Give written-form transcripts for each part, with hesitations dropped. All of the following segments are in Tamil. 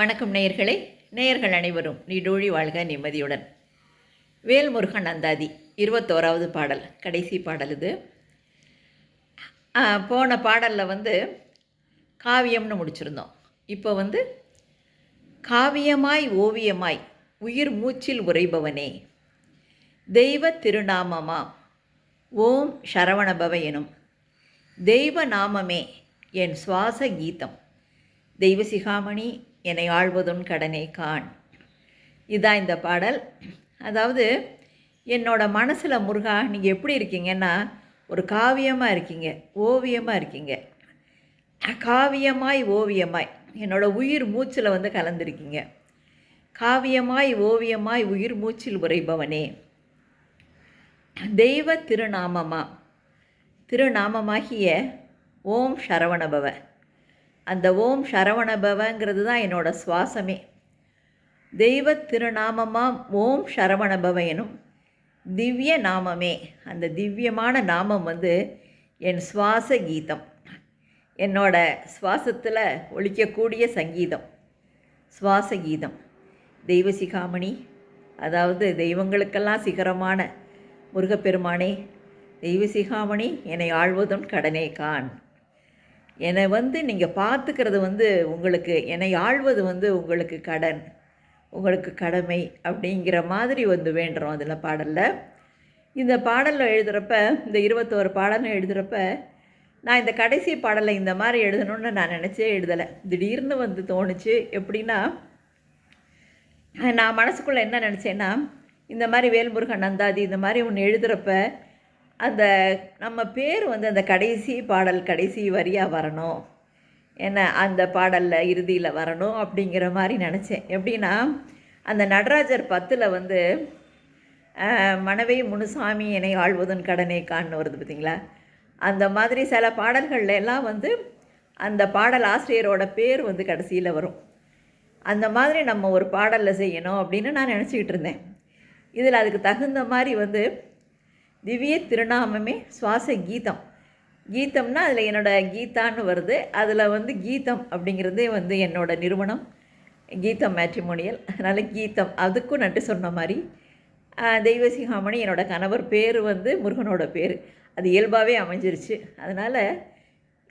வணக்கம் நேயர்களே. நேயர்கள் அனைவரும் நீடூழி வாழ்க நிம்மதியுடன். வேல்முருகன் அந்தாதி 21வது பாடல், கடைசி பாடல் இது. போன பாடலில் காவியம்னு முடிச்சிருந்தோம். இப்போ காவியமாய் ஓவியமாய் உயிர் மூச்சில் உரைபவனே, தெய்வ திருநாமமா ஓம் சரவணபவ எனும் தெய்வ நாமமே என் சுவாச கீதம், தெய்வ சிகாமணி என்னை ஆழ்வதுன் கடனை காண். இதுதான் இந்த பாடல். அதாவது என்னோட மனசில் முருகா நீங்கள் எப்படி இருக்கீங்கன்னா, ஒரு காவியமாக இருக்கீங்க, ஓவியமாக இருக்கீங்க. காவியமாய் ஓவியமாய் என்னோடய உயிர் மூச்சில் கலந்துருக்கீங்க. காவியமாய் ஓவியமாய் உயிர் மூச்சில் உரைபவனே, தெய்வ திருநாமமாகிய ஓம் சரவணபவ. அந்த ஓம் சரவணபவங்கிறது தான் என்னோடய சுவாசமே. தெய்வ திருநாமமாம் ஓம் சரவணபவ எனும் திவ்ய நாமமே, அந்த திவ்யமான நாமம் என் சுவாச கீதம், என்னோட சுவாசத்தில் ஒலிக்கக்கூடிய சங்கீதம், சுவாச கீதம். தெய்வ சிகாமணி, அதாவது தெய்வங்களுக்கெல்லாம் சிகரமான முருகப்பெருமானே, தெய்வ சிகாமணி என்னை ஆழ்வதும் கடனே காண். என்னை நீங்கள் பார்த்துக்கிறது உங்களுக்கு, என்னை ஆழ்வது உங்களுக்கு கடன், உங்களுக்கு கடமை அப்படிங்கிற மாதிரி வேண்டுறோம் அதில் பாடலில். இந்த பாடலில் எழுதுகிறப்ப, இந்த 21 பாடலும் எழுதுகிறப்ப, நான் இந்த கடைசி பாடலை இந்த மாதிரி எழுதணும்னு நான் நினச்சே எழுதலை. திடீர்னு தோணுச்சு. எப்படின்னா, நான் மனசுக்குள்ளே என்ன நினச்சேன்னா, இந்த மாதிரி வேல்முருகன் அந்தாதி இந்த மாதிரி ஒன்று எழுதுகிறப்ப அந்த நம்ம பேர் அந்த கடைசி பாடல் கடைசி வரியாக வரணும், என்ன அந்த பாடலில் இறுதியில் வரணும் அப்படிங்கிற மாதிரி நினச்சேன். எப்படின்னா, அந்த நடராஜர் 10ல் மணவை முனுசாமி என்னை ஆழ்வதன் கடனை காண் வருது பார்த்திங்களா. அந்த மாதிரி சில பாடல்கள் எல்லாம் அந்த பாடல் ஆசிரியரோட பேர் கடைசியில் வரும். அந்த மாதிரி நம்ம ஒரு பாடலில் செய்யணும் அப்படின்னு நான் நினச்சிக்கிட்டு இருந்தேன். இதில் அதுக்கு தகுந்த மாதிரி திவ்ய திருநாமமே சுவாச கீதம். கீதம்னா அதில் என்னோடய கீதான்னு வருது. அதில் கீதம் அப்படிங்கிறதே என்னோட நிறுவனம் கீதம் மேட்ரிமோனியல். அதனால் கீதம், அதுக்கும் நட்டு சொன்ன மாதிரி தெய்வ சிகாமணி என்னோட கணவர் பேர் முருகனோட பேர், அது இயல்பாகவே அமைஞ்சிருச்சு. அதனால்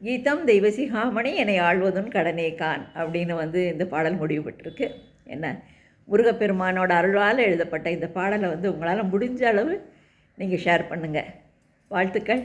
கீதம் தெய்வ சிகாமணி என்னை ஆழ்வதும் கடனே காண் அப்படின்னு இந்த பாடல் முடிவு பெற்றிருக்கு. என்ன, முருகப்பெருமானோட அருளால் எழுதப்பட்ட இந்த பாடலை உங்களால் முடிஞ்ச அளவு நீங்கள் ஷேர் பண்ணுங்கள். வாழ்த்துக்கள்.